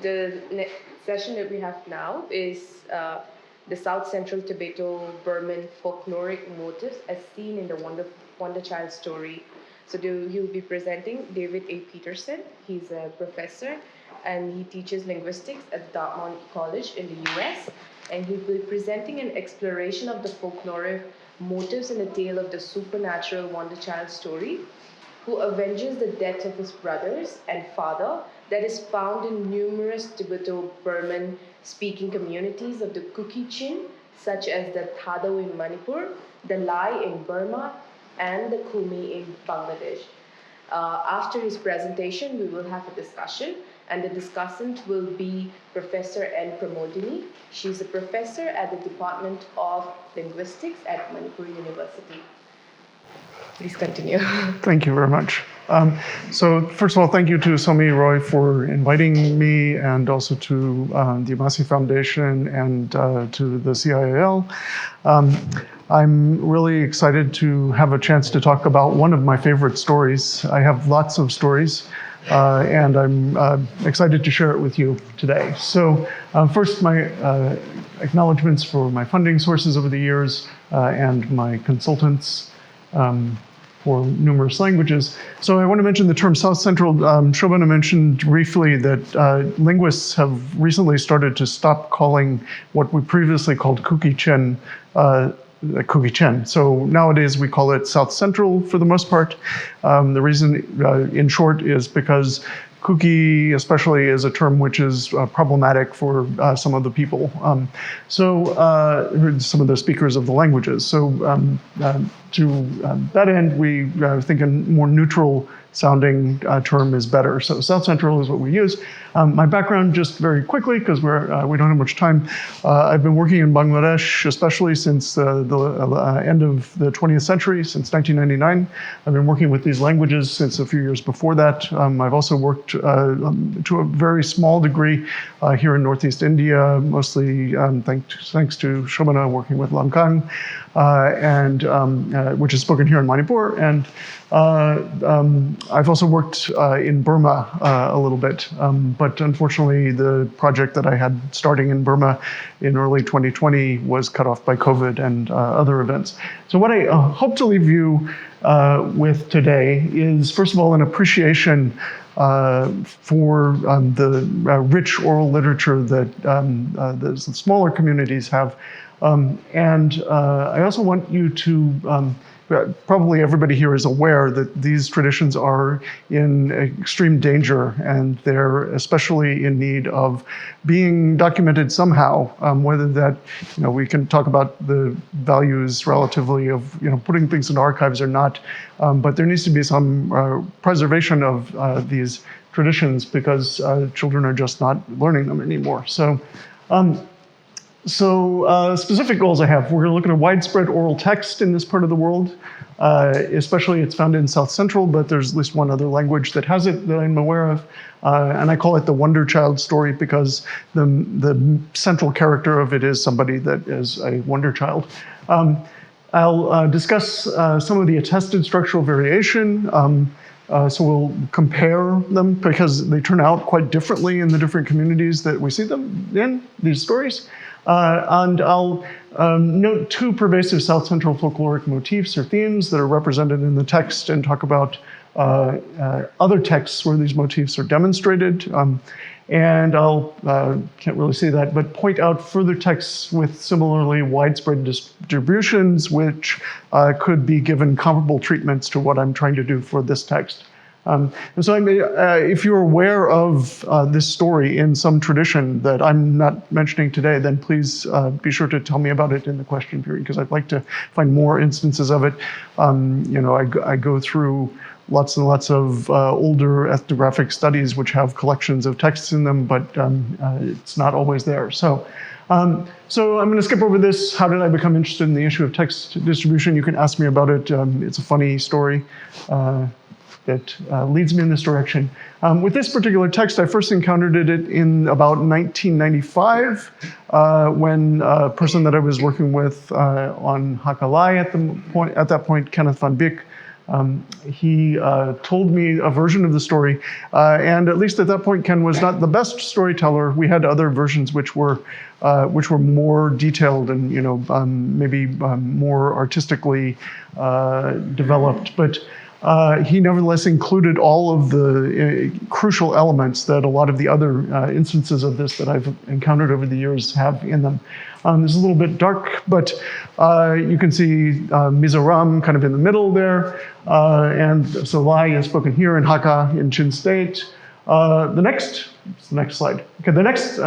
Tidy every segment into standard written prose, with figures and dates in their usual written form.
The session that we have now is the South Central Tibeto-Burman Folkloric Motifs as seen in the Wonderchild story. So he'll be presenting David A. Peterson. He's a professor and he teaches linguistics at Dartmouth College in the US. And he'll be presenting an exploration of the folkloric motifs in the tale of the supernatural Wonderchild story, who avenges the death of his brothers and father that is found in numerous Tibeto-Burman speaking communities of the Kuki-Chin, such as the Thado in Manipur, the Lai in Burma, and the Kumi in Bangladesh. After his presentation, we will have a discussion, and the discussant will be Professor N. Pramodini. She's a professor at the Department of Linguistics at Manipur University. Please continue. Thank you very much. So first of all, thank you to Somi Roy for inviting me, and also to the Amasi Foundation and to the CIAL. I'm really excited to have a chance to talk about one of my favorite stories. I have lots of stories, and I'm excited to share it with you today. So first, my acknowledgements for my funding sources over the years and my consultants for numerous languages. So I want to mention the term South Central. Shobana mentioned briefly that linguists have recently started to stop calling what we previously called Kuki-Chen, Kuki-Chen. So nowadays we call it South Central for the most part. The reason, in short, is because Kuki especially is a term which is problematic for some of the people. Some of the speakers of the languages. So to that end, we think a more neutral sounding term is better. So South Central is what we use. My background, just very quickly, because we don't have much time. I've been working in Bangladesh, especially since the end of the 20th century, since 1999. I've been working with these languages since a few years before that. I've also worked to a very small degree here in Northeast India, mostly thanks to Shobana working with Lamkang, which is spoken here in Manipur. And I've also worked in Burma a little bit, but unfortunately the project that I had starting in Burma in early 2020 was cut off by COVID and other events. So what I hope to leave you with today is, first of all, an appreciation for the rich oral literature that the smaller communities have. And I also want you to, probably everybody here is aware that these traditions are in extreme danger, and they're especially in need of being documented somehow, whether that, we can talk about the values relatively of, putting things in archives or not, but there needs to be some preservation of these traditions, because children are just not learning them anymore. So specific goals I have, we're going to look at a widespread oral text in this part of the world. Especially it's found in South Central, but there's at least one other language that has it that I'm aware of. And I call it the Wonderchild story because the central character of it is somebody that is a wonder child. I'll discuss some of the attested structural variation. So we'll compare them because they turn out quite differently in the different communities that we see them in, these stories. And I'll note two pervasive South Central folkloric motifs or themes that are represented in the text, and talk about other texts where these motifs are demonstrated. And I'll, can't really see that, but point out further texts with similarly widespread distributions, which could be given comparable treatments to what I'm trying to do for this text. And so if you're aware of this story in some tradition that I'm not mentioning today, then please be sure to tell me about it in the question period, because I'd like to find more instances of it. I go through lots and lots of older ethnographic studies which have collections of texts in them, but it's not always there. So I'm going to skip over this. How did I become interested in the issue of text distribution? You can ask me about it. It's a funny story that leads me in this direction. With this particular text, I first encountered it in about 1995 when a person that I was working with on Hakalai at that point, Kenneth van Beek, He told me a version of the story, and at least at that point, Ken was not the best storyteller. We had other versions which were more detailed and maybe more artistically developed, but. He nevertheless included all of the crucial elements that a lot of the other instances of this that I've encountered over the years have in them. This is a little bit dark, but you can see Mizoram kind of in the middle there, and so Lai is spoken here in Hakka in Chin State. The next slide. Okay, the next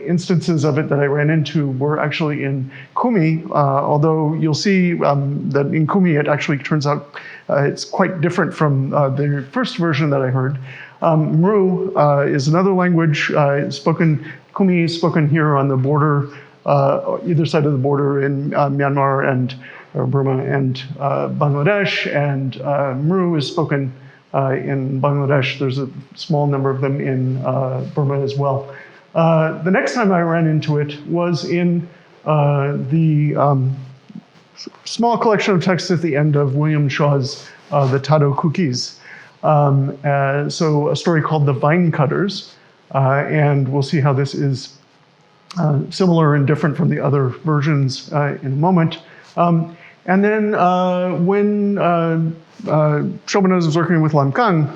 instances of it that I ran into were actually in Kumi, although you'll see that in Kumi it actually turns out it's quite different from the first version that I heard. Mru is another language spoken. Kumi is spoken here on the border, either side of the border in Myanmar or Burma and Bangladesh, and Mru is spoken in Bangladesh. There's a small number of them in Burma as well. The next time I ran into it was in the small collection of texts at the end of William Shaw's The Tado Cookies. So a story called The Vine Cutters, and we'll see how this is similar and different from the other versions in a moment. And then when Shobanaz was working with Lamkang,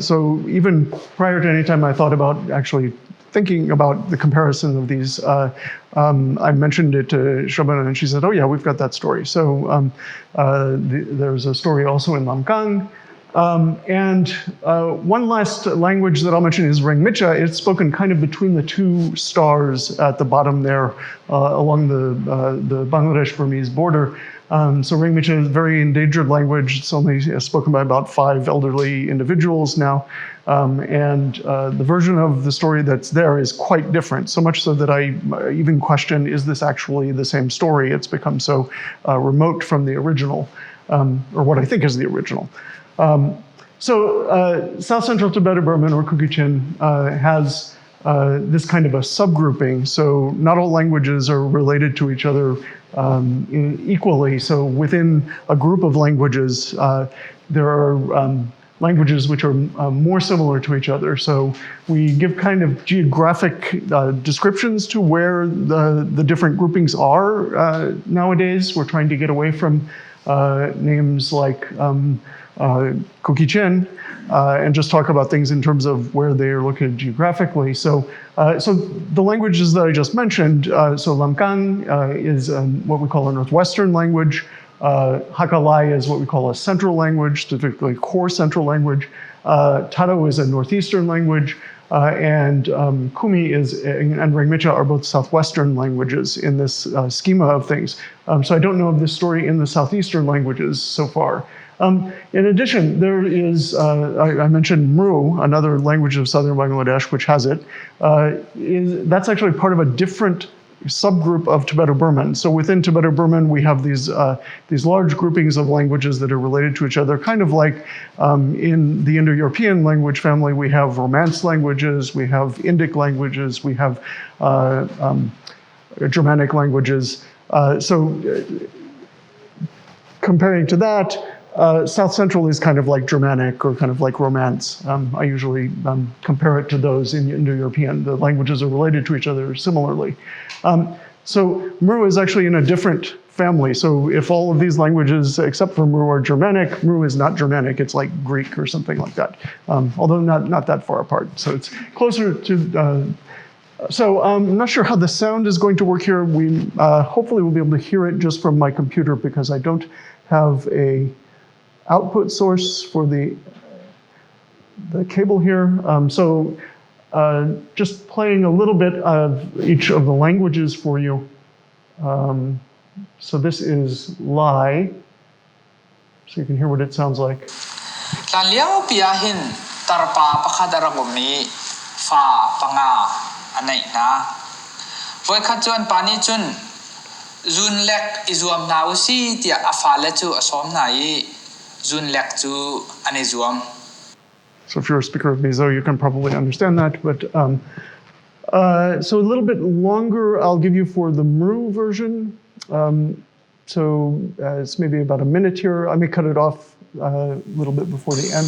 so even prior to any time I thought about actually thinking about the comparison of these, I mentioned it to Shobana and she said, oh yeah, we've got that story. So there's a story also in Lamkang. And one last language that I'll mention is Rengmicha. It's spoken kind of between the two stars at the bottom there along the Bangladesh-Burmese border. So Rengmicha is a very endangered language. It's only spoken by about 5 elderly individuals now. And the version of the story that's there is quite different, so much so that I even question, is this actually the same story? It's become so remote from the original, or what I think is the original. South Central Tibeto-Burman, or Kuki-Chin, has this kind of a subgrouping. So not all languages are related to each other equally. So within a group of languages, there are languages which are more similar to each other. So we give kind of geographic descriptions to where the different groupings are nowadays. We're trying to get away from names like Kuki-Chin and just talk about things in terms of where they are located geographically. So the languages that I just mentioned, so Lamkang is what we call a northwestern language. Hakka Lai is what we call a central language, specifically core central language. Tado is a northeastern language, and Kumi and Rengmicha are both southwestern languages in this schema of things. So I don't know of this story in the southeastern languages so far. In addition, there is, I mentioned Mru, another language of southern Bangladesh, which has it. That's actually part of a different subgroup of Tibeto-Burman. So within Tibeto-Burman, we have these large groupings of languages that are related to each other, kind of like in the Indo-European language family, we have Romance languages, we have Indic languages, we have Germanic languages. So comparing to that, South Central is kind of like Germanic or kind of like Romance. I usually compare it to those in Indo-European. The languages are related to each other similarly. So Mru is actually in a different family. So if all of these languages, except for Mru, are Germanic, Mru is not Germanic. It's like Greek or something like that, although not that far apart. So it's closer to... I'm not sure how the sound is going to work here. We hopefully will be able to hear it just from my computer because I don't have a output source for the cable here. Just playing a little bit of each of the languages for you. So this is Lai, so you can hear what it sounds like. So if you're a speaker of Mizo, you can probably understand that. But so a little bit longer I'll give you for the Mru version. So it's maybe about a minute here. I may cut it off a little bit before the end.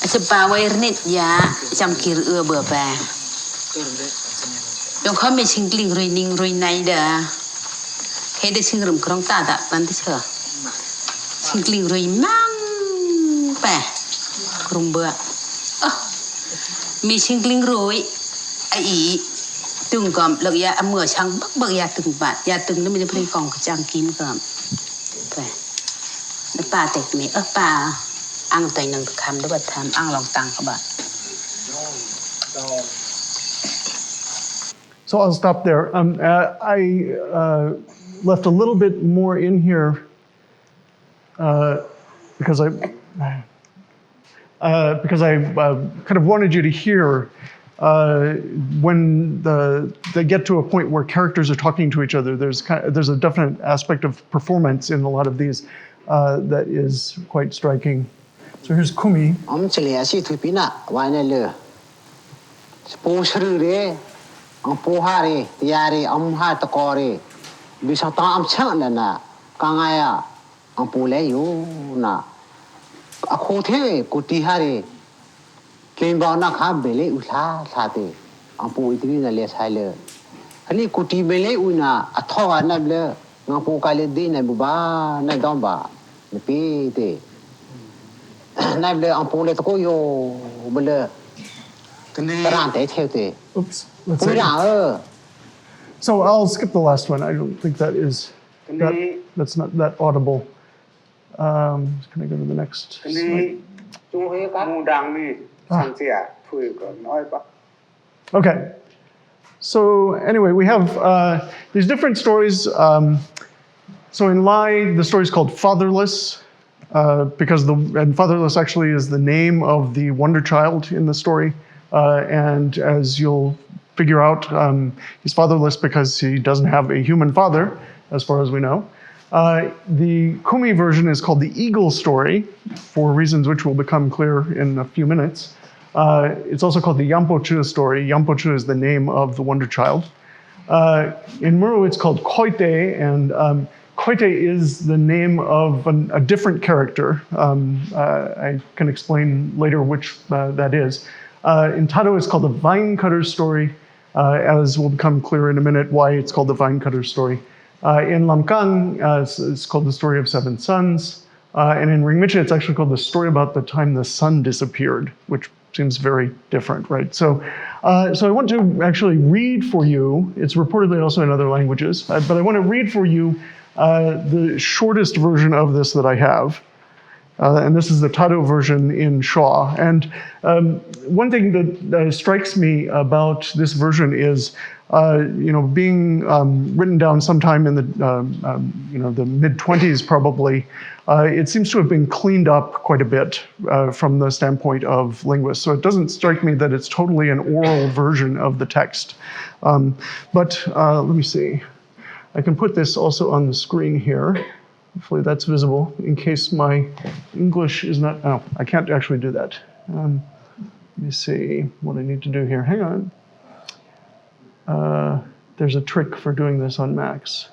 It's a power net, yeah. Some kir bờ. Yung kami singling ruining ruinay da. Hede singrum krong tada pantis ka. Singling ruin mang pa. Krong bờ. Mi singling rui ai từng gom lực ya mưa sang bắc bắc ya từng bạn ya từng nó mới phải còn cái trang kim gom. Phải. Nó pa tẹt mi pa ăn tay nâng tham đó bật tham ăn lòng tăng các bạn. So I'll stop there. I left a little bit more in here because I kind of wanted you to hear when they get to a point where characters are talking to each other. There's a definite aspect of performance in a lot of these that is quite striking. So here's Kumi. Ang puhari, tiyari, amha takori, bisa tang am chang na kangaya, ang pulay yo na. Ako the kutihari, kimba na ka bele utha thate, ang pu itri na le saile. Ani kuti bele una athawa na ble, ng pu kale di na buba na domba, na pite. Na ble ang pulay to ko yo bele. Oops. Let's see. So I'll skip the last one. I don't think that's not that audible. Can I go to the next slide? Okay. So anyway, we have these different stories. So in Lai, the story is called Fatherless, because Fatherless actually is the name of the Wonderchild in the story. And as you'll figure out, he's fatherless because he doesn't have a human father, as far as we know. The Kumi version is called the Eagle Story, for reasons which will become clear in a few minutes. It's also called the Yampochu Story. Yampochu is the name of the Wonderchild. In Muru, it's called Koite, and Koite is the name of a different character. I can explain later which that is. In Tado, it's called the Vine Cutter Story, as will become clear in a minute why it's called the Vine Cutter Story. In Lamkang, it's called the Story of Seven Sons. And in Ringmiche, it's actually called the Story about the time the sun disappeared, which seems very different, right? So I want to actually read for you, it's reportedly also in other languages, but I want to read for you the shortest version of this that I have. And this is the Tado version in Shaw. And one thing that strikes me about this version is, being written down sometime in the the mid-20s probably, it seems to have been cleaned up quite a bit from the standpoint of linguists. So it doesn't strike me that it's totally an oral version of the text. But let me see. I can put this also on the screen here. Hopefully that's visible in case my English is not, I can't actually do that. Let me see what I need to do here. Hang on. There's a trick for doing this on Macs.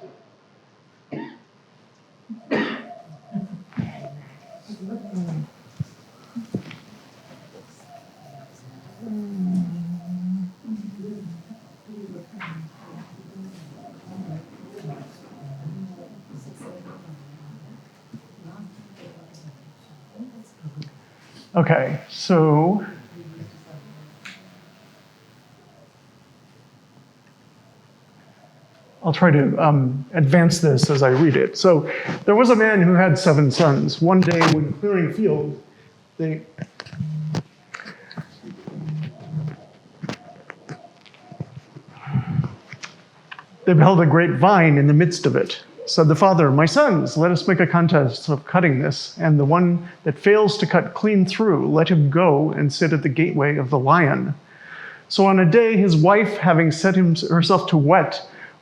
Okay, so I'll try to advance this as I read it. So there was a man who had 7 sons. One day when clearing a field, they beheld a great vine in the midst of it. Said the father, "My sons, let us make a contest of cutting this, and the one that fails to cut clean through, let him go and sit at the gateway of the lion." So on a day, his wife, having set herself to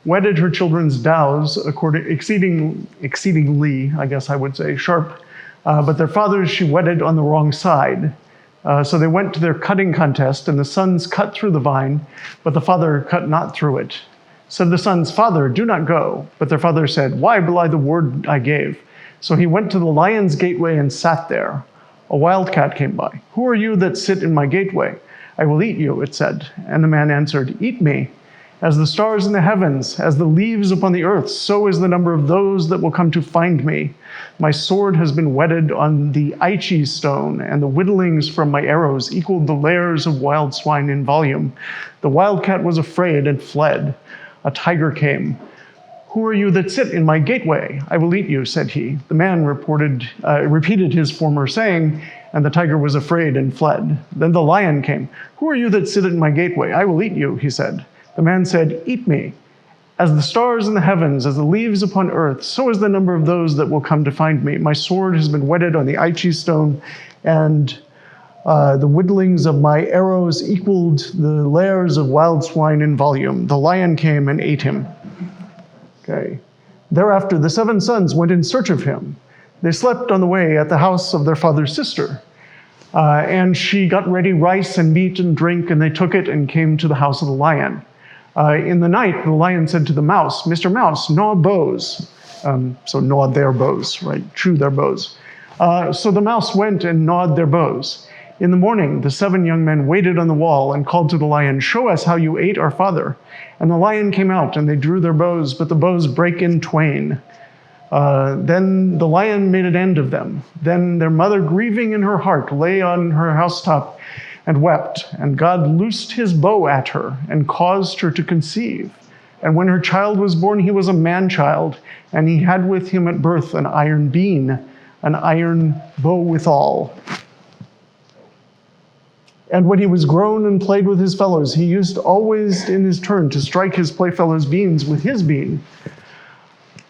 wetted her children's dows, exceedingly, I guess I would say, sharp. But their fathers she wetted on the wrong side. So they went to their cutting contest, and the sons cut through the vine, but the father cut not through it. Said the sons, "Father, do not go." But their father said, "Why belie the word I gave?" So he went to the lion's gateway and sat there. A wildcat came by. "Who are you that sit in my gateway?" "I will eat you," it said. And the man answered, "Eat me. As the stars in the heavens, as the leaves upon the earth, so is the number of those that will come to find me. My sword has been whetted on the Aichi stone, and the whittlings from my arrows equaled the layers of wild swine in volume. The wildcat was afraid and fled. A tiger came. "Who are you that sit in my gateway?" "I will eat you," said he. The man repeated his former saying, and the tiger was afraid and fled. Then the lion came. "Who are you that sit in my gateway?" "I will eat you," he said. The man said, "Eat me. As the stars in the heavens, as the leaves upon earth, so is the number of those that will come to find me. My sword has been whetted on the Aichi stone, and the whittlings of my arrows equaled the layers of wild swine in volume." The lion came and ate him. Okay. Thereafter, the 7 sons went in search of him. They slept on the way at the house of their father's sister. And she got ready rice and meat and drink, and they took it and came to the house of the lion. In the night, the lion said to the mouse, "Mr. Mouse, gnaw bows." So gnaw their bows, right? Chew their bows. So the mouse went and gnawed their bows. In the morning, the 7 young men waited on the wall and called to the lion, "Show us how you ate our father." And the lion came out, and they drew their bows, but the bows brake in twain. Then the lion made an end of them. Then their mother, grieving in her heart, lay on her housetop and wept. And God loosed his bow at her and caused her to conceive. And when her child was born, he was a man-child, and he had with him at birth an iron beam, an iron bow withal. And when he was grown and played with his fellows, he used always in his turn to strike his playfellows' beams with his beam.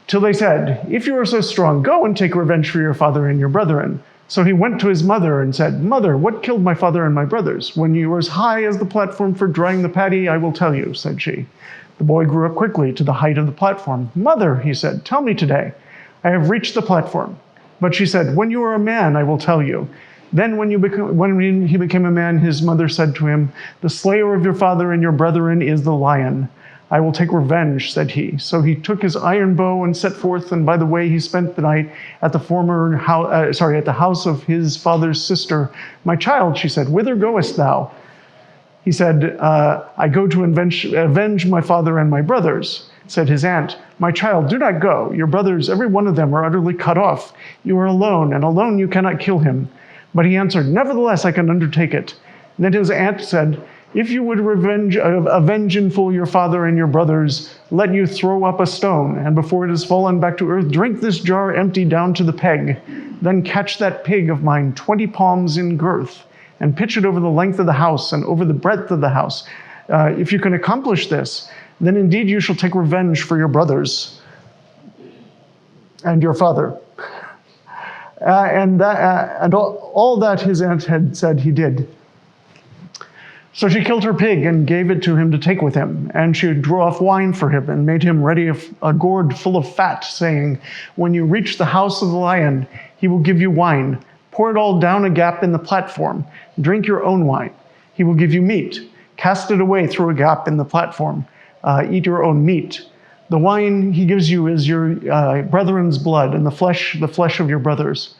Till they said, "If you are so strong, go and take revenge for your father and your brethren." So he went to his mother and said, "Mother, what killed my father and my brothers? When you were as high as the platform for drying the paddy, I will tell you," said she. The boy grew up quickly to the height of the platform. "Mother," he said, "tell me today. I have reached the platform." But she said, "When you are a man, I will tell you." Then when he became a man, his mother said to him, "The slayer of your father and your brethren is the lion. I will take revenge," said he. So he took his iron bow and set forth, and by the way he spent the night at the house of his father's sister. "My child," she said, "whither goest thou?" He said, "I go to avenge my father and my brothers." Said his aunt, "My child, do not go. Your brothers, every one of them, are utterly cut off. You are alone, and alone you cannot kill him." But he answered, "Nevertheless, I can undertake it." And then his aunt said, "If you would avenge in full your father and your brothers, let you throw up a stone, and before it has fallen back to earth, drink this jar empty down to the peg. Then catch that pig of mine 20 palms in girth, and pitch it over the length of the house and over the breadth of the house. If you can accomplish this, then indeed you shall take revenge for your brothers and your father." And all that his aunt had said he did. So she killed her pig and gave it to him to take with him. And she drew off wine for him and made him ready a gourd full of fat, saying, "When you reach the house of the lion, he will give you wine. Pour it all down a gap in the platform. Drink your own wine. He will give you meat. Cast it away through a gap in the platform. Eat your own meat. The wine he gives you is your brethren's blood and the flesh of your brothers."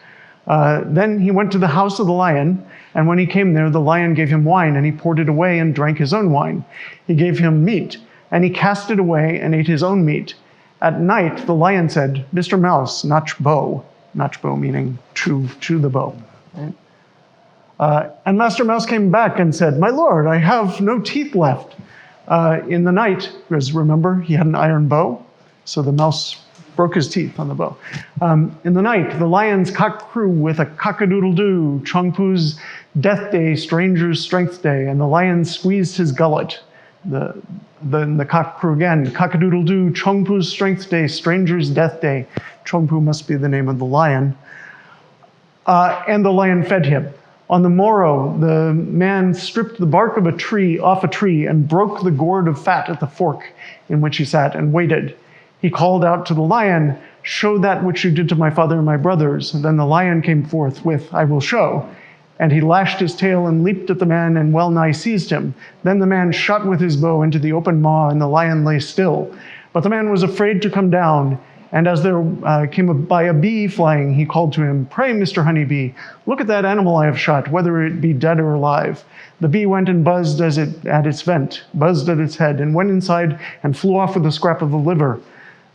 Then he went to the house of the lion, and when he came there, the lion gave him wine, and he poured it away and drank his own wine. He gave him meat, and he cast it away and ate his own meat. At night, the lion said, "Mr. Mouse, notch bow." Notch bow meaning chew the bow. Right? And Master Mouse came back and said, "My lord, I have no teeth left." In the night, because remember, he had an iron bow, so the mouse broke his teeth on the bow. In the night, the lion's cock crew with a cock-a-doodle-doo, Chongpu's death day, stranger's strength day, and the lion squeezed his gullet. Then the cock crew again, cock-a-doodle-doo, Chongpu's strength day, stranger's death day. Chongpu must be the name of the lion. And the lion fed him. On the morrow, the man stripped the bark of a tree off a tree and broke the gourd of fat at the fork in which he sat and waited. He called out to the lion, "Show that which you did to my father and my brothers." And then the lion came forth with, "I will show." And he lashed his tail and leaped at the man and well nigh seized him. Then the man shot with his bow into the open maw, and the lion lay still. But the man was afraid to come down, and as there came by a bee flying, he called to him, "Pray, Mr. Honeybee, look at that animal I have shot, whether it be dead or alive." The bee went and buzzed at its vent, buzzed at its head, and went inside and flew off with a scrap of the liver.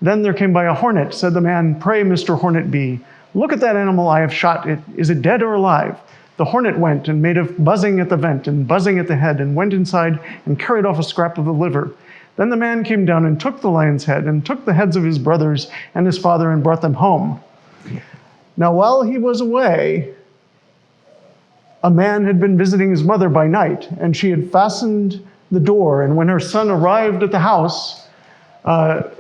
Then there came by a hornet. Said the man, "Pray, Mr. Hornet Bee, look at that animal I have shot. Is it dead or alive?" The hornet went and made a buzzing at the vent and buzzing at the head, and went inside and carried off a scrap of the liver. Then the man came down and took the lion's head and took the heads of his brothers and his father and brought them home. Now while he was away, a man had been visiting his mother by night, and she had fastened the door, and when her son arrived at the house,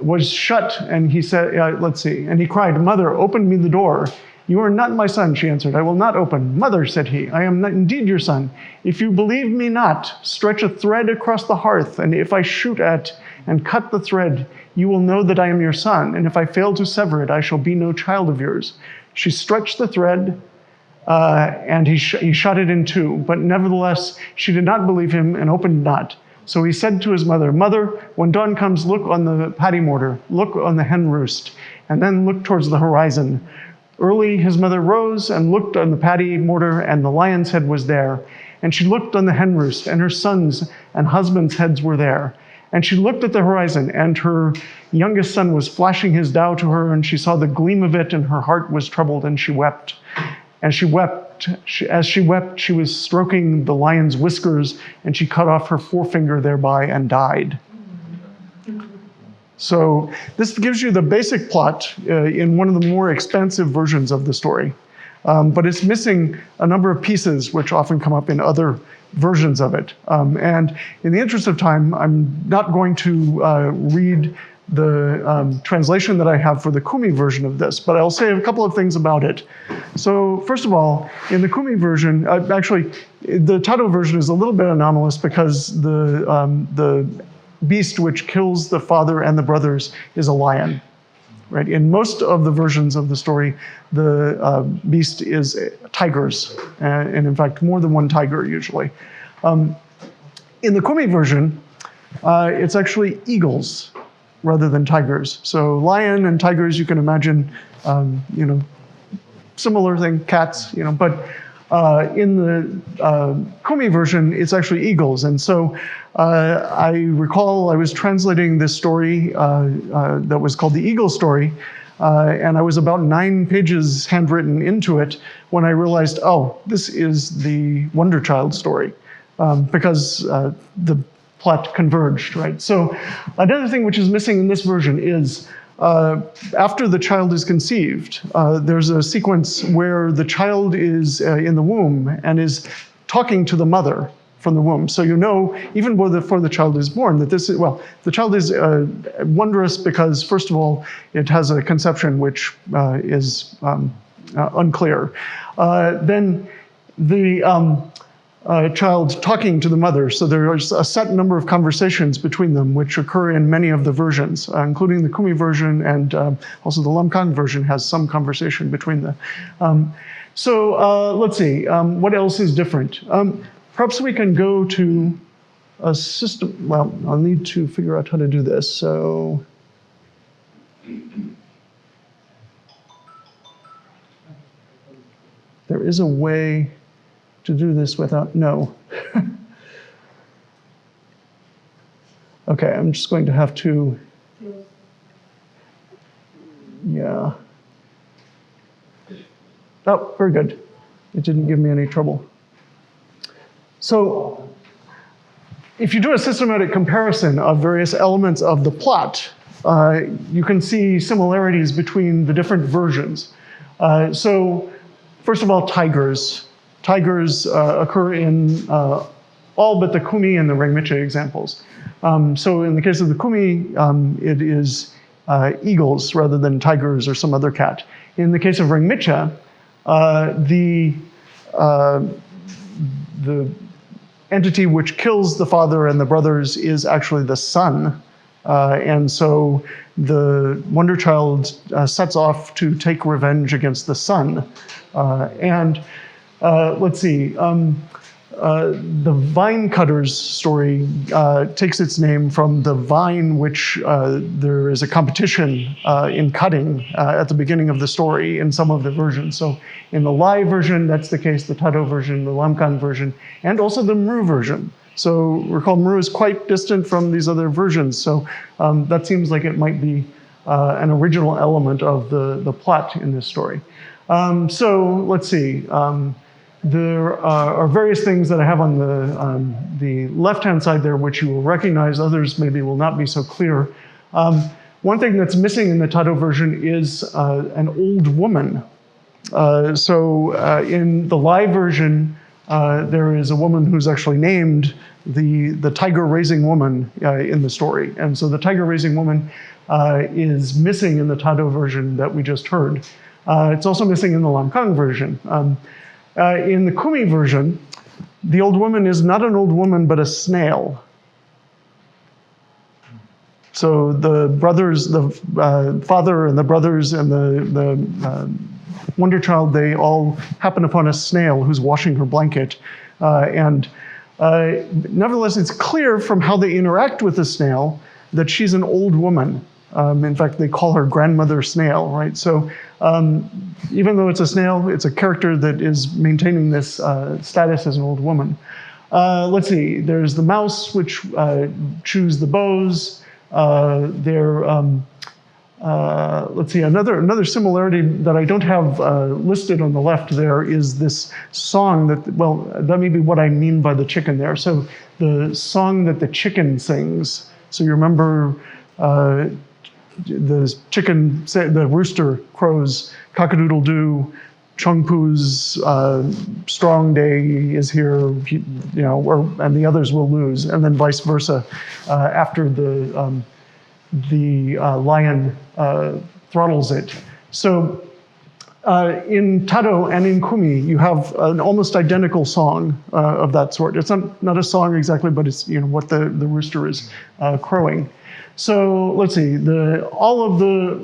was shut, and he said, and he cried, "Mother, open me the door." "You are not my son," she answered. "I will not open." "Mother," said he, "I am not indeed your son. If you believe me not, stretch a thread across the hearth, and if I shoot at and cut the thread, you will know that I am your son, and if I fail to sever it, I shall be no child of yours." She stretched the thread, and he shot it in two, but nevertheless she did not believe him and opened not. So he said to his mother, "Mother, when dawn comes, look on the paddy mortar, look on the hen roost, and then look towards the horizon." Early his mother rose and looked on the paddy mortar, and the lion's head was there. And she looked on the hen roost, and her sons' and husbands' heads were there. And she looked at the horizon, and her youngest son was flashing his dhow to her, and she saw the gleam of it, and her heart was troubled, and she wept. And she wept. As she wept, she was stroking the lion's whiskers, and she cut off her forefinger thereby and died. So this gives you the basic plot in one of the more expansive versions of the story. But it's missing a number of pieces which often come up in other versions of it. And in the interest of time, I'm not going to read the translation that I have for the Kumi version of this, but I'll say a couple of things about it. So first of all, in the Kumi version, actually, the Tado version is a little bit anomalous because the beast which kills the father and the brothers is a lion. Right? In most of the versions of the story, the beast is tigers, and in fact, more than one tiger usually. In the Kumi version, it's actually eagles rather than tigers. So lion and tigers, you can imagine, similar thing, cats, but in the Kumi version, it's actually eagles. And so I recall I was translating this story that was called The Eagle Story, and I was about 9 pages handwritten into it when I realized, oh, this is the Wonderchild story, because the plot converged, right? So another thing which is missing in this version is after the child is conceived, there's a sequence where the child is in the womb and is talking to the mother from the womb. So you know, even before the child is born, that this is, well, the child is wondrous because, first of all, it has a conception which is unclear. Then the child talking to the mother. So there's a set number of conversations between them which occur in many of the versions, including the Kumi version, and also the Lamkang version has some conversation between them. So let's see, what else is different? Perhaps we can go to a system, well, I'll need to figure out how to do this. So there is a way to do this without, no. Okay, I'm just going to have to, yeah. Oh, very good. It didn't give me any trouble. So if you do a systematic comparison of various elements of the plot, you can see similarities between the different versions. So first of all, tigers. Tigers occur in all but the Kumi and the Rengmiche examples. So in the case of the Kumi, it is eagles rather than tigers or some other cat. In the case of Rengmiche, the entity which kills the father and the brothers is actually the son. And so the Wonderchild sets off to take revenge against the son. And Let's see. The vine cutter's story takes its name from the vine, which there is a competition in cutting at the beginning of the story in some of the versions. So in the Lai version, that's the case, the Tado version, the Lamkang version, and also the Mru version. So recall Mru is quite distant from these other versions. So that seems like it might be an original element of the plot in this story. So let's see. There are various things that I have on the left-hand side there, which you will recognize. Others maybe will not be so clear. One thing that's missing in the Tado version is an old woman. In the Lai version, there is a woman who's actually named the tiger-raising woman in the story. And so the tiger-raising woman is missing in the Tado version that we just heard. It's also missing in the Lamkang version. In the Kumi version, the old woman is not an old woman, but a snail. So the brothers, the father and the brothers and the Wonderchild, they all happen upon a snail who's washing her blanket. Nevertheless, it's clear from how they interact with the snail that she's an old woman. In fact, they call her grandmother snail, right? So even though it's a snail, it's a character that is maintaining this status as an old woman. Let's see, there's the mouse, which chews the bows. Let's see, another similarity that I don't have listed on the left there is this song that may be what I mean by the chicken there. So the song that the chicken sings. So you remember the chicken, the rooster crows, cock-a-doodle-doo, Chongpu's strong day is here, and the others will lose, and then vice versa after the lion throttles it. So in Tado and in Kumi, you have an almost identical song of that sort. It's not a song exactly, but it's what the rooster is crowing. So let's see, all of the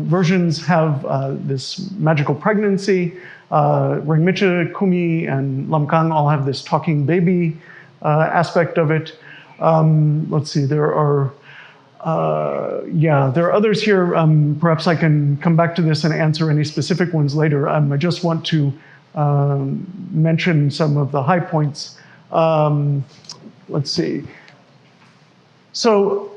versions have this magical pregnancy. Ringmicha, Kumi, and Lamkang all have this talking baby aspect of it. Let's see, there are others here. Perhaps I can come back to this and answer any specific ones later. I just want to mention some of the high points. Let's see. So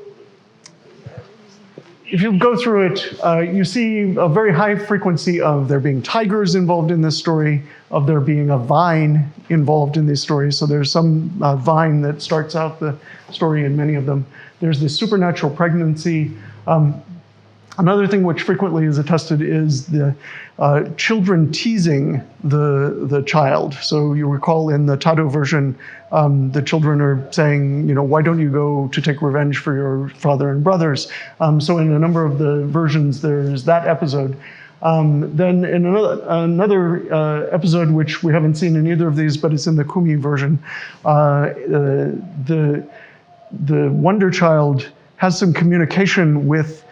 if you go through it, you see a very high frequency of there being tigers involved in this story, of there being a vine involved in these stories. So there's some vine that starts out the story in many of them. There's this supernatural pregnancy. Another thing which frequently is attested is the children teasing the child. So you recall in the Tado version, the children are saying, why don't you go to take revenge for your father and brothers? So in a number of the versions, there's that episode. Then in another episode, which we haven't seen in either of these, but it's in the Kumi version, the Wonderchild has some communication with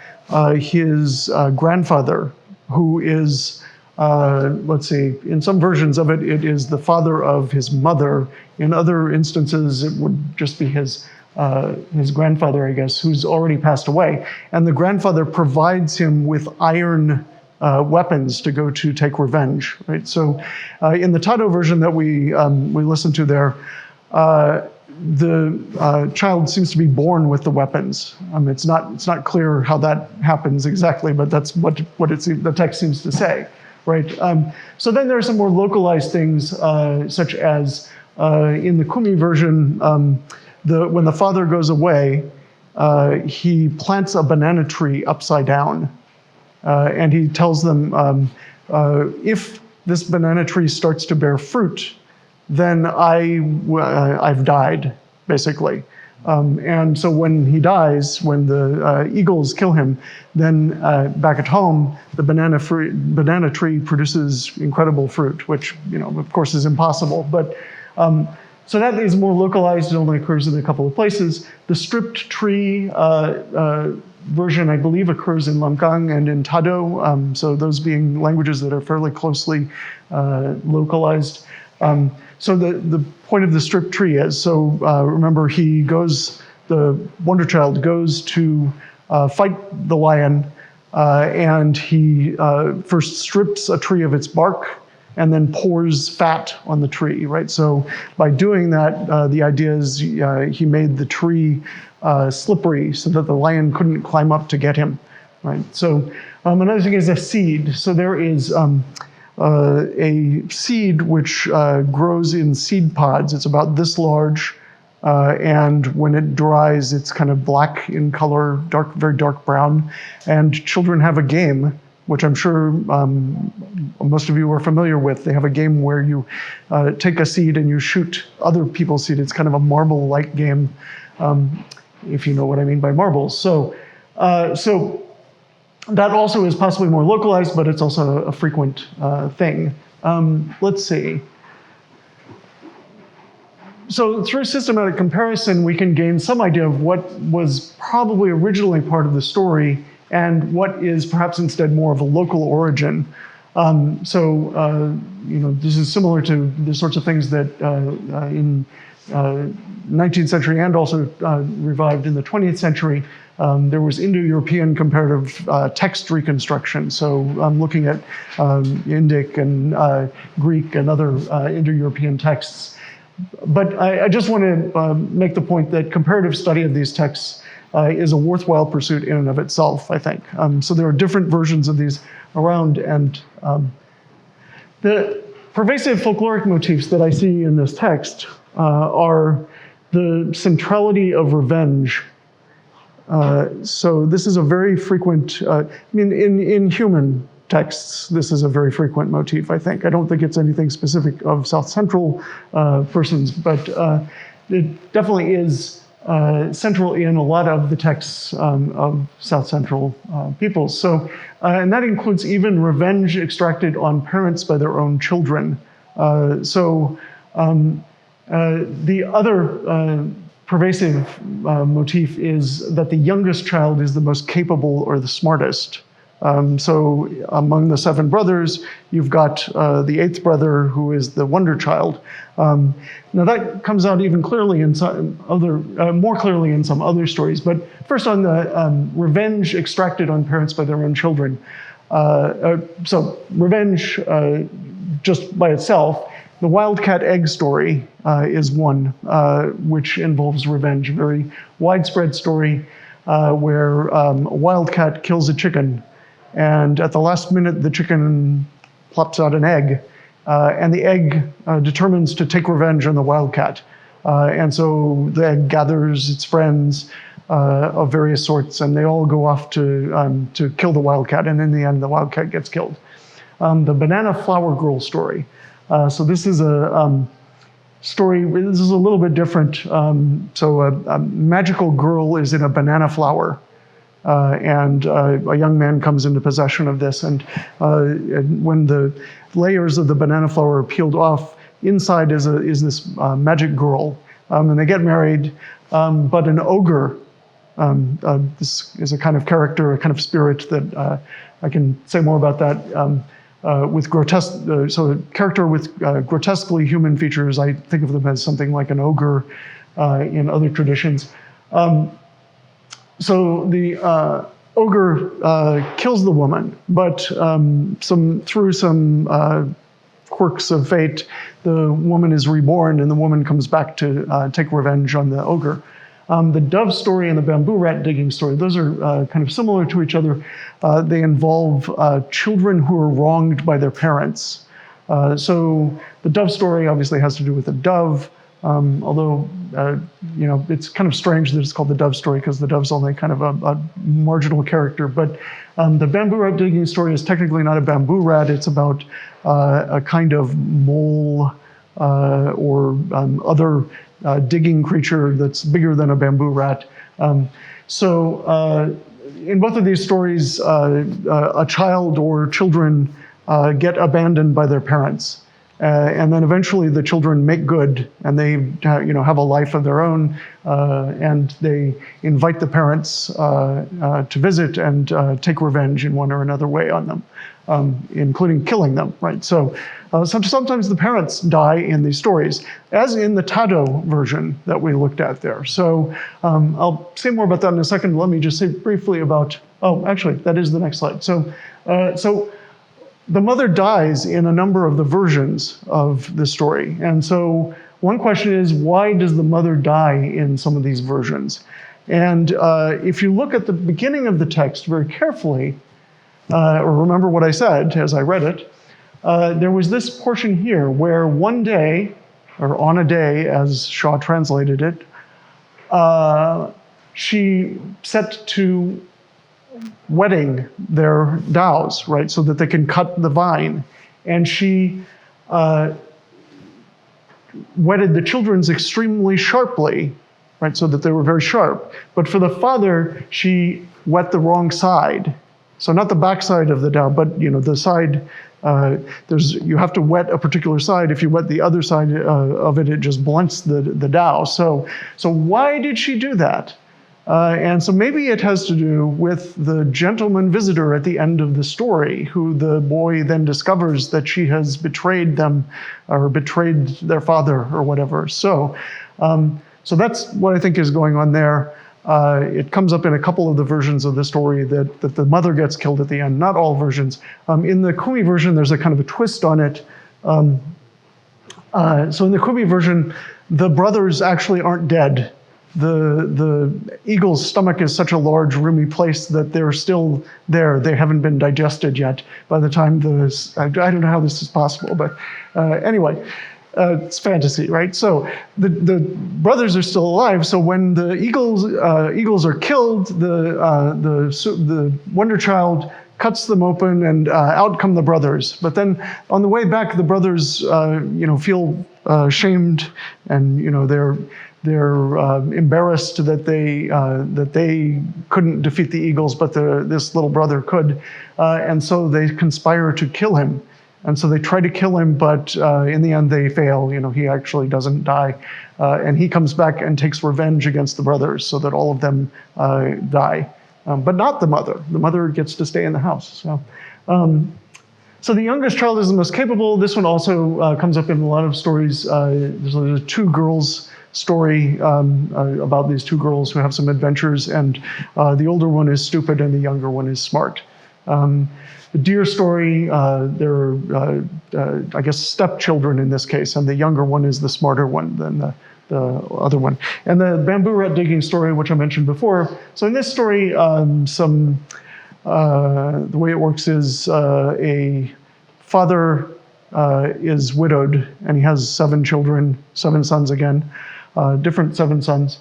his grandfather, who is, let's see, in some versions of it, it is the father of his mother. In other instances, it would just be his grandfather, I guess, who's already passed away. And the grandfather provides him with iron weapons to go to take revenge, right? So in the Tado version that we listened to there, the child seems to be born with the weapons. It's not clear how that happens exactly, but that's what the text seems to say, right? So then there are some more localized things, such as in the Kumi version, when the father goes away, he plants a banana tree upside down, and he tells them, if this banana tree starts to bear fruit, then I've died, basically. And so when he dies, when the eagles kill him, then back at home, the banana tree produces incredible fruit, which of course is impossible. But so that is more localized. It only occurs in a couple of places. The stripped tree version, I believe, occurs in Lamkang and in Tado. So those being languages that are fairly closely localized. So the point of the stripped tree is, so remember the Wonderchild goes to fight the lion, and he first strips a tree of its bark and then pours fat on the tree, right? So by doing that, the idea is he made the tree slippery so that the lion couldn't climb up to get him, right? So another thing is a seed. So there is a seed which grows in seed pods. It's about this large, and when it dries, it's kind of black in color, very dark brown. And children have a game, which I'm sure most of you are familiar with. They have a game where you take a seed and you shoot other people's seed. It's kind of a marble-like game, if you know what I mean by marbles. So that also is possibly more localized, but it's also a frequent thing. Let's see. So through systematic comparison, we can gain some idea of what was probably originally part of the story and what is perhaps instead more of a local origin. This is similar to the sorts of things that in 19th century and also revived in the 20th century, there was Indo-European comparative text reconstruction. So I'm looking at Indic and Greek and other Indo-European texts. But I just want to make the point that comparative study of these texts is a worthwhile pursuit in and of itself, I think. So there are different versions of these around, and the pervasive folkloric motifs that I see in this text are the centrality of revenge. So this is a very frequent, in human texts, this is a very frequent motif, I think. I don't think it's anything specific of South Central persons, but it definitely is central in a lot of the texts of South Central peoples. So, and that includes even revenge extracted on parents by their own children. The other pervasive motif is that the youngest child is the most capable or the smartest. So among the 7 brothers, you've got the 8th brother, who is the Wonderchild. Now that comes out even clearly in some more clearly in some other stories. But first on the revenge extracted on parents by their own children. So revenge, just by itself, the wildcat egg story is one which involves revenge, a very widespread story where a wildcat kills a chicken. And at the last minute, the chicken plops out an egg, and the egg determines to take revenge on the wildcat. And so the egg gathers its friends of various sorts, and they all go off to kill the wildcat. And in the end, the wildcat gets killed. The banana flower girl story. So this is a story. This is a little bit different. So a magical girl is in a banana flower. And a young man comes into possession of this, and when the layers of the banana flower are peeled off, inside is this magic girl, and they get married. But an ogre, this is a kind of character, a kind of spirit that I can say more about that. With grotesque, so a character with grotesquely human features, I think of them as something like an ogre in other traditions. So the ogre kills the woman, but through some quirks of fate, the woman is reborn, and the woman comes back to take revenge on the ogre. The dove story and the bamboo rat digging story, those are kind of similar to each other. They involve children who are wronged by their parents. So the dove story obviously has to do with a dove. Although, it's kind of strange that it's called the dove story because the dove's only kind of a marginal character. But the bamboo rat digging story is technically not a bamboo rat. It's about a kind of mole or other digging creature that's bigger than a bamboo rat. In both of these stories, a child or children get abandoned by their parents. And then eventually the children make good, and they have a life of their own, and they invite the parents to visit and take revenge in one or another way on them. including killing them, right? So sometimes the parents die in these stories, as in the Tado version that we looked at there. So I'll say more about that in a second. Let me just say briefly about, oh, actually, that is the next slide. So the mother dies in a number of the versions of the story. And so one question is, why does the mother die in some of these versions? And if you look at the beginning of the text very carefully, or remember what I said as I read it, there was this portion here where one day, or on a day as Shaw translated it, she set to wetting their dhows, right, so that they can cut the vine. And she wetted the children's extremely sharply, right, so that they were very sharp. But for the father, she wet the wrong side. So not the back side of the dhow, but the side, you have to wet a particular side. If you wet the other side of it, it just blunts the dhow. So why did she do that? And so maybe it has to do with the gentleman visitor at the end of the story, who the boy then discovers that she has betrayed them, or betrayed their father, or whatever. So that's what I think is going on there. It comes up in a couple of the versions of the story that the mother gets killed at the end, not all versions. In the Kumi version, there's a kind of a twist on it. So in the Kumi version, the brothers actually aren't dead. The eagle's stomach is such a large, roomy place that they're still there. They haven't been digested yet by the time I don't know how this is possible, but anyway. It's fantasy, right? So the brothers are still alive. So when the eagles are killed, the Wonderchild cuts them open, and out come the brothers. But then on the way back, the brothers, feel shamed, and they're embarrassed that they couldn't defeat the eagles, but this little brother could, and so they conspire to kill him. And so they try to kill him, but in the end they fail. He actually doesn't die. And he comes back and takes revenge against the brothers so that all of them die. But not the mother. The mother gets to stay in the house. So the youngest child is the most capable. This one also comes up in a lot of stories. There's a two girls story about these two girls who have some adventures, and the older one is stupid and the younger one is smart. The deer story, they're, I guess, stepchildren in this case, and the younger one is the smarter one than the other one. And the bamboo rat digging story, which I mentioned before. So in this story, the way it works is a father is widowed, and he has 7 children, 7 sons again, different 7 sons.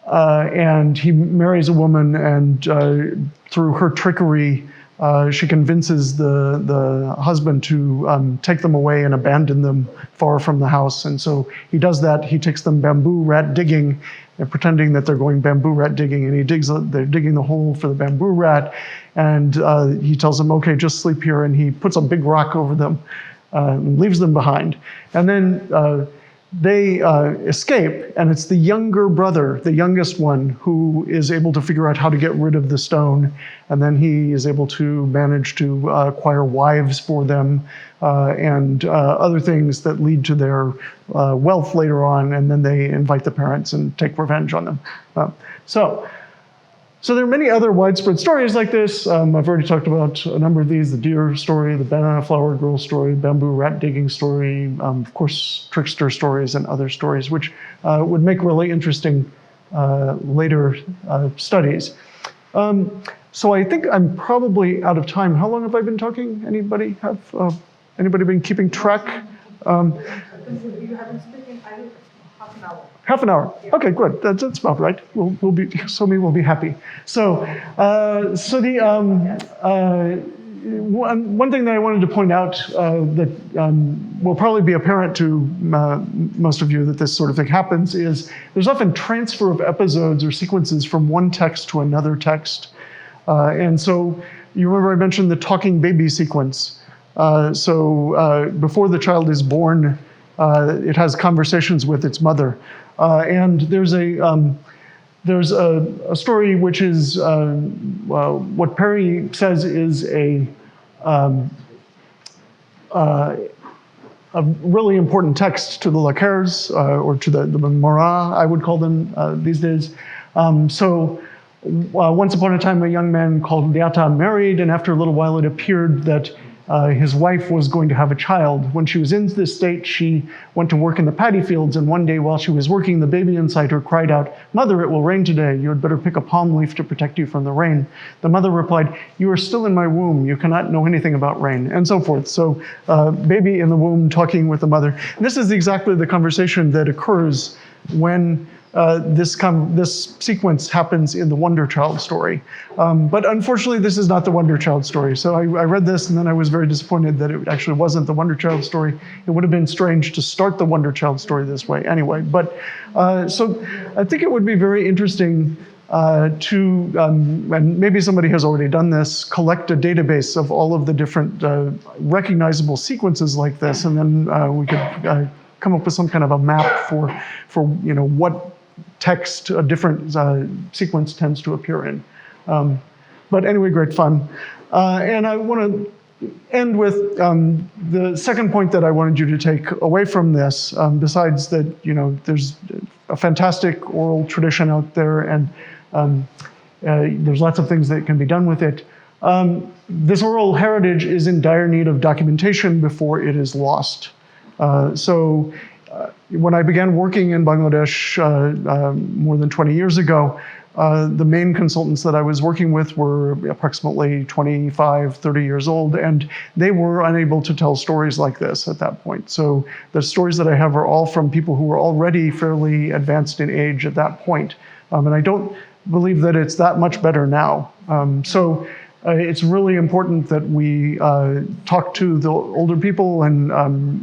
And he marries a woman, and through her trickery, she convinces the husband to take them away and abandon them far from the house. And so he does that. He takes them bamboo rat digging, and pretending that they're going bamboo rat digging, and they're digging the hole for the bamboo rat. And he tells them, okay, just sleep here. And he puts a big rock over them and leaves them behind. And then they escape, and it's the younger brother, the youngest one, who is able to figure out how to get rid of the stone, and then he is able to manage to acquire wives for them and other things that lead to their wealth later on, and then they invite the parents and take revenge on them. So there are many other widespread stories like this. I've already talked about a number of these: the deer story, the banana flower girl story, bamboo rat digging story, of course, trickster stories and other stories, which would make really interesting later studies. So I think I'm probably out of time. How long have I been talking? Anybody been keeping track? You have been speaking, I think, half an hour. Half an hour. Yeah. Okay, good. That's about right. We'll be happy. So one thing that I wanted to point out that will probably be apparent to most of you that this sort of thing happens is there's often transfer of episodes or sequences from one text to another text. And so you remember I mentioned the talking baby sequence. So before the child is born, it has conversations with its mother. And there's a story which is what Perry says is a um, a really important text to the Lakers, or to the Mara, I would call them these days. Once upon a time, a young man called Diata married, and after a little while it appeared that his wife was going to have a child. When she was in this state, she went to work in the paddy fields, and one day while she was working, the baby inside her cried out, "Mother, it will rain today. You had better pick a palm leaf to protect you from the rain." The mother replied, "You are still in my womb. You cannot know anything about rain," and so forth. So baby in the womb talking with the mother. And this is exactly the conversation that occurs when this sequence happens in the Wonderchild story. But unfortunately, this is not the Wonderchild story. So I read this, and then I was very disappointed that it actually wasn't the Wonderchild story. It would have been strange to start the Wonderchild story this way anyway. But so I think it would be very interesting and maybe somebody has already done this, collect a database of all of the different recognizable sequences like this, and then we could come up with some kind of a map for what text a different sequence tends to appear in. But anyway, great fun. And I want to end with the second point that I wanted you to take away from this, besides that, there's a fantastic oral tradition out there, and there's lots of things that can be done with it. This oral heritage is in dire need of documentation before it is lost. When I began working in Bangladesh more than 20 years ago, the main consultants that I was working with were approximately 25, 30 years old, and they were unable to tell stories like this at that point. So the stories that I have are all from people who were already fairly advanced in age at that point. And I don't believe that it's that much better now. It's really important that we talk to the older people and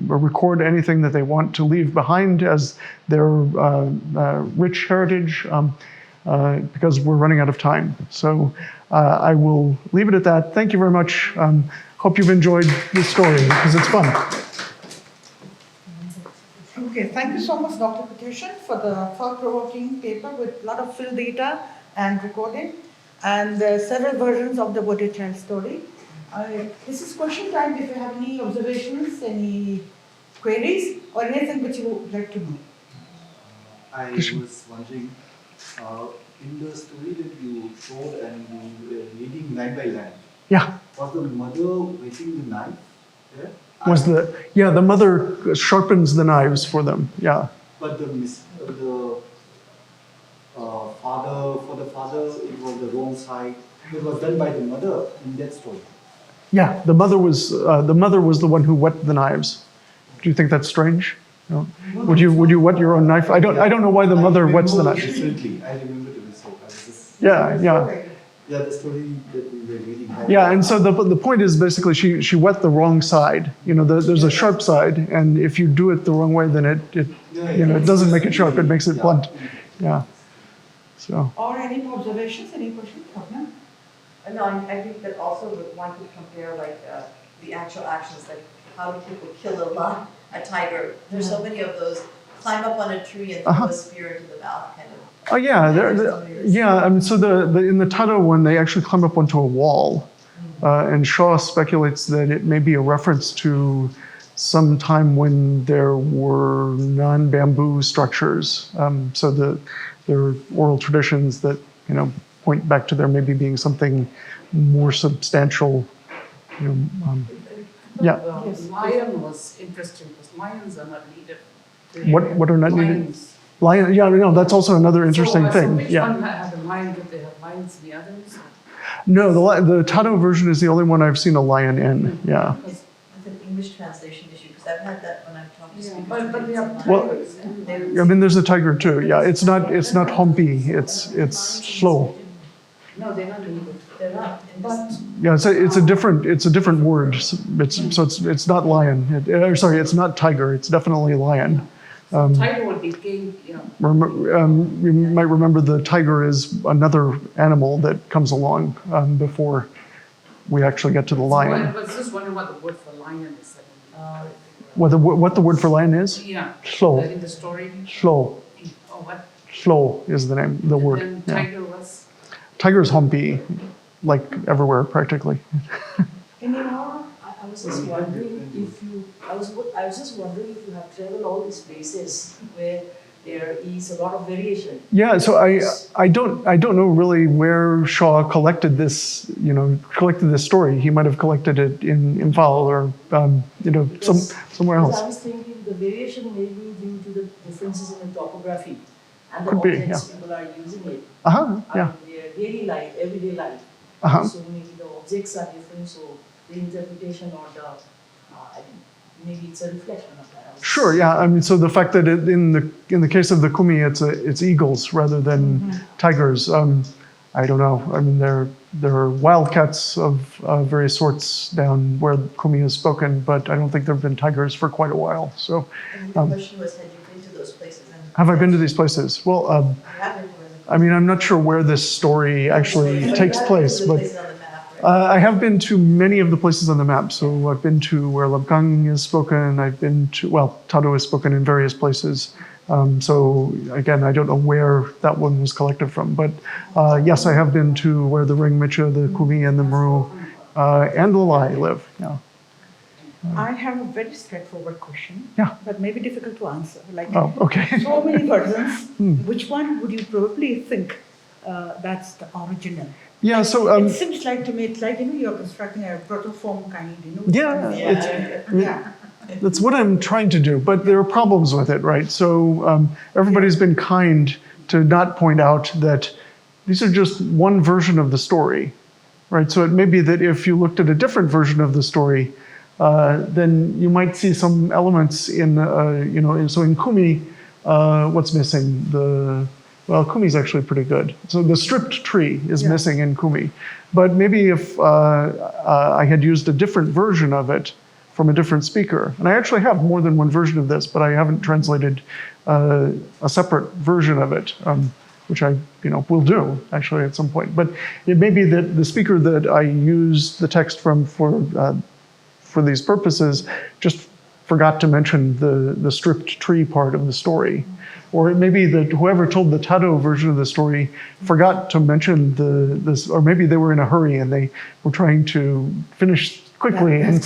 record anything that they want to leave behind as their rich heritage, because we're running out of time. So I will leave it at that. Thank you very much. Hope you've enjoyed this story, because it's fun. Okay, thank you so much, Dr. Petushin, for the thought-provoking paper with a lot of field data and recording, and several versions of the Wonderchild story. This is question time. If you have any observations, any queries, or anything which you would like to know. I was wondering, in the story that you showed and you were reading line by line, Yeah. was the mother wetting the knife there? The mother sharpens the knives for them, yeah. But for the father, it was the wrong side. It was done by the mother in that story. Yeah, the mother was the one who wet the knives. Do you think that's strange? No? Would you wet your own knife? I don't know why the mother wets the knife. Differently. I remember it was so. Yeah, the story that we were reading. Yeah, and so the point is basically she wet the wrong side. There's a sharp side, and if you do it the wrong way, then it doesn't make it sharp. It makes it blunt. Yeah. So. Or any observations, any questions? No, I think that also one could compare the actual actions, like how do people kill a tiger? There's so many of those, climb up on a tree and throw a spear into the mouth kind of. Oh yeah, I mean, so in the TANTHA one, they actually climb up onto a wall, and Shaw speculates that it may be a reference to some time when there were non-bamboo structures. So there are oral traditions that point back to there maybe being something more substantial. Yeah. Lion was interesting because lions are not needed. What are not needed? Lions. Lion, yeah, no, that's also another interesting So thing. which Yeah. one had a lion? Did they have lions in the others? No, the TANTHA version is the only one I've seen a lion in. Yeah. It's an English translation issue, because I've had that when I've talked to speakers. But they have Well, tigers. I mean, there's a tiger too. Yeah, it's not humpy. It's slow. No, they're not needed. They're not. But Yeah, it's a different word. It's not lion. Sorry, it's not tiger. It's definitely lion. tiger would be king, You might remember the tiger is another animal that comes along before we actually get to the lion. I was just wondering what the word for lion is. What the word for lion is? Yeah. Slow. In the story. Slow. Oh, what? Slow is the name, the word. Then Yeah. tiger was. Tiger's humpy, like everywhere practically. Any more? I was just wondering if you, I was just wondering if you have traveled all these places where there is a lot of variation. Yeah, so I don't know really where Shaw collected this, collected this story. He might have collected it in Imphal or somewhere Because else. I was thinking the variation may be due to the differences in the topography and the Could be, objects people are using it. Uh-huh, yeah. I mean, their daily life, everyday life. Uh-huh. So maybe the objects are different, so the interpretation or the, maybe it's a reflection of that. Sure, yeah. I mean, so the fact that in the case of the kumi, it's eagles rather than tigers. I don't know. I mean, there are wildcats of various sorts down where kumi is spoken, but I don't think there have been tigers for quite a while. So, And the question was, had you been to those places? And have I been to these places? Well, you have been to them. I mean, I'm not sure where this story actually But takes you have place, been to the but places on the map, right? I have been to many of the places on the map. So I've been to where Labkang is spoken. I've been to, well, Tado is spoken in various places. So again, I don't know where that one was collected from. But yes, I have been to where the Ringmicha, the Kumi, and the Meru, and the Lai live. Yeah. I have a very straightforward question. Yeah. But maybe difficult to answer. Like Oh, okay. so many versions. Which one would you probably think that's the original? Yeah, so It seems like to me, it's like, you're constructing a protoform kind, yeah, Yeah. that's what I'm trying to do, but there are problems with it, right? So everybody's been kind to not point out that these are just one version of the story, right? So it may be that if you looked at a different version of the story, then you might see some elements in, so in Kumi, what's missing? Well, Kumi's actually pretty good. So the stripped tree is missing in Kumi. But maybe if I had used a different version of it from a different speaker, and I actually have more than one version of this, but I haven't translated a separate version of it, which I will do actually at some point. But it may be that the speaker that I use the text from for these purposes just forgot to mention the stripped tree part of the story. Or it may be that whoever told the Tado version of the story forgot to mention this, or maybe they were in a hurry and they were trying to finish quickly, and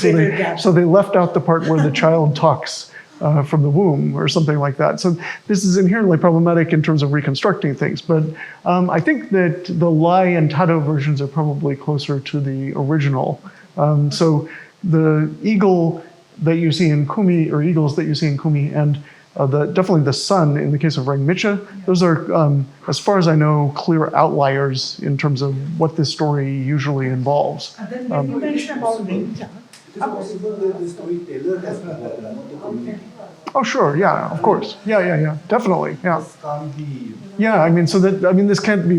so they left out the part where the child talks from the womb or something like that. So this is inherently problematic in terms of reconstructing things. But I think that the Lai and Tado versions are probably closer to the original. So the eagle that you see in Kumi, or eagles that you see in Kumi, and definitely the sun in the case of Rangmicha, those are, as far as I know, clear outliers in terms of what this story usually involves. And then when you mentioned about Ringmicha, It is possible that the storyteller has been the community. Oh, sure, yeah, of course. Yeah, definitely, yeah. This can't be. Yeah, this can't be,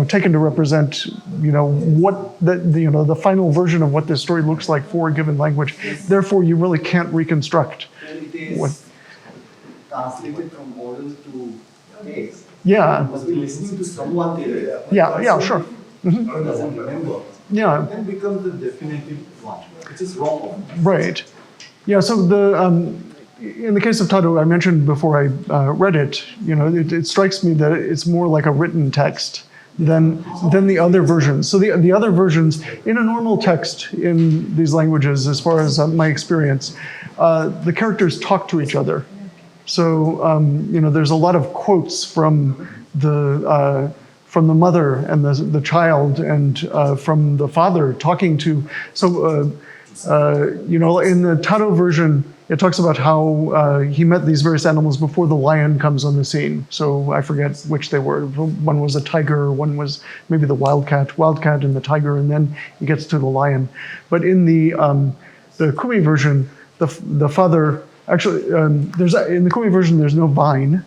taken to represent, what the final version of what this story looks like for a given language. Therefore, you really can't reconstruct. And it is translated from oral to text. Yeah. You must be listening to someone there. Yeah, sure. Or doesn't remember. Yeah. Then becomes the definitive one, which is wrong. Right. Yeah, so in the case of Tado, I mentioned before I read it, it strikes me that it's more like a written text than the other versions. So the other versions, in a normal text in these languages, as far as my experience, the characters talk to each other. So, there's a lot of quotes from the mother and the child, and from the father talking to. So, in the Tado version, it talks about how he met these various animals before the lion comes on the scene. So I forget which they were. One was a tiger, one was maybe the wildcat and the tiger, and then he gets to the lion. But in the Kumi version, the father. Actually, in the Kumi version, there's no vine.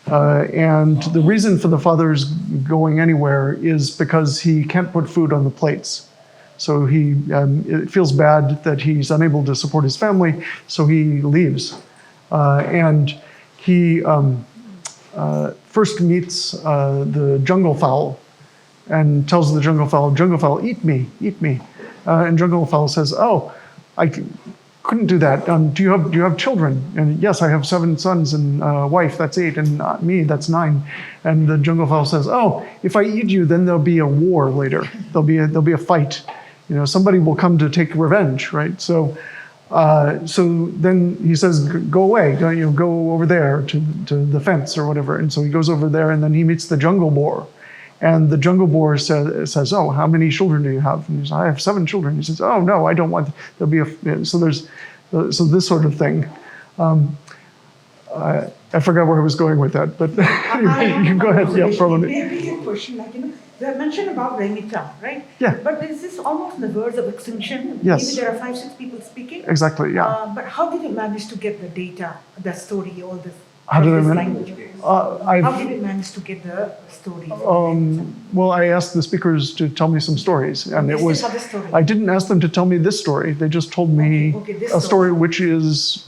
And the reason for the father's going anywhere is because he can't put food on the plates. So it feels bad that he's unable to support his family, so he leaves. And he first meets the jungle fowl and tells the jungle fowl, eat me. And jungle fowl says, oh, I couldn't do that. Do you have children? And yes, I have 7 sons and a wife, that's 8, and me, that's 9. And the jungle fowl says, oh, if I eat you, then there'll be a war later. There'll be a fight. somebody will come to take revenge, right? So then he says, go away, go over there to the fence or whatever. And so he goes over there, and then he meets the jungle boar. And the jungle boar says, oh, how many children do you have? And he says, I have 7 children. He says, oh, no, I don't want, there'll be so this sort of thing. I forgot where I was going with that, but you can go ahead. Yeah, probably. Maybe a question, they mentioned about Remita, right? Yeah. But is this almost on the verge of extinction? Yes. Maybe there are 5-6 people speaking. Exactly, yeah. But how did you manage to get the data, the story, all this? How did I language? How did you manage to get the story? Well, I asked the speakers to tell me some stories, and it was. Story. I didn't ask them to tell me this story. They just told me a story which is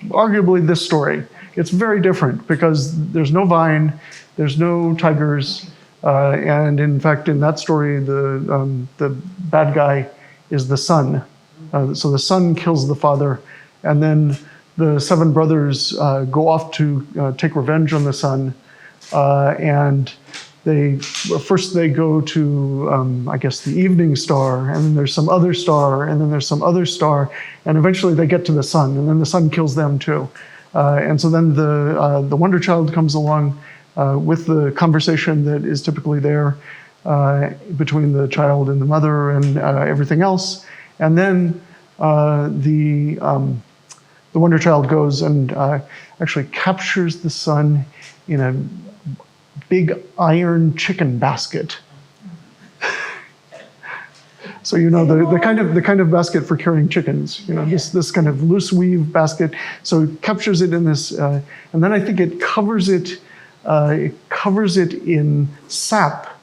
arguably this story. It's very different because there's no vine, there's no tigers, and in fact, in that story, the bad guy is the son. So the son kills the father, and then the 7 brothers go off to take revenge on the son, and they go to, I guess, the evening star, and then there's some other star, and then there's some other star, and eventually they get to the sun, and then the sun kills them too. And so then the Wonderchild comes along with the conversation that is typically there between the child and the mother and everything else, and then the Wonderchild goes and actually captures the sun in a big iron chicken basket. So the kind of basket for carrying chickens. This kind of loose weave basket. So it captures it in this, and then I think it covers it. It covers it in sap,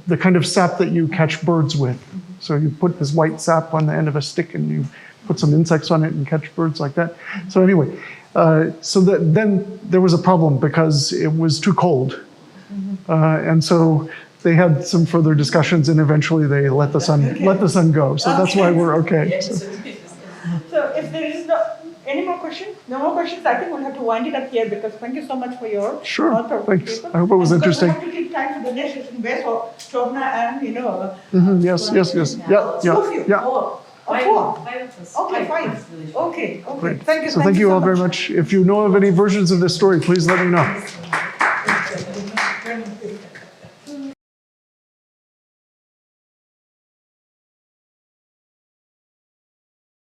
the kind of sap that you catch birds with. So you put this white sap on the end of a stick, and you put some insects on it and catch birds like that. So anyway, then there was a problem because it was too cold. And so they had some further discussions, and eventually they let the sun go. So that's why we're okay. So if there is any more questions? No more questions? I think we'll have to wind it up here because thank you so much for your Thanks. I hope it was interesting. We have to take time for the next session. Where's Shobna and Yes. Yeah. 4. Okay, 5. Okay. Great. Thank you. So thank you all very much. If you know of any versions of this story, please let me know.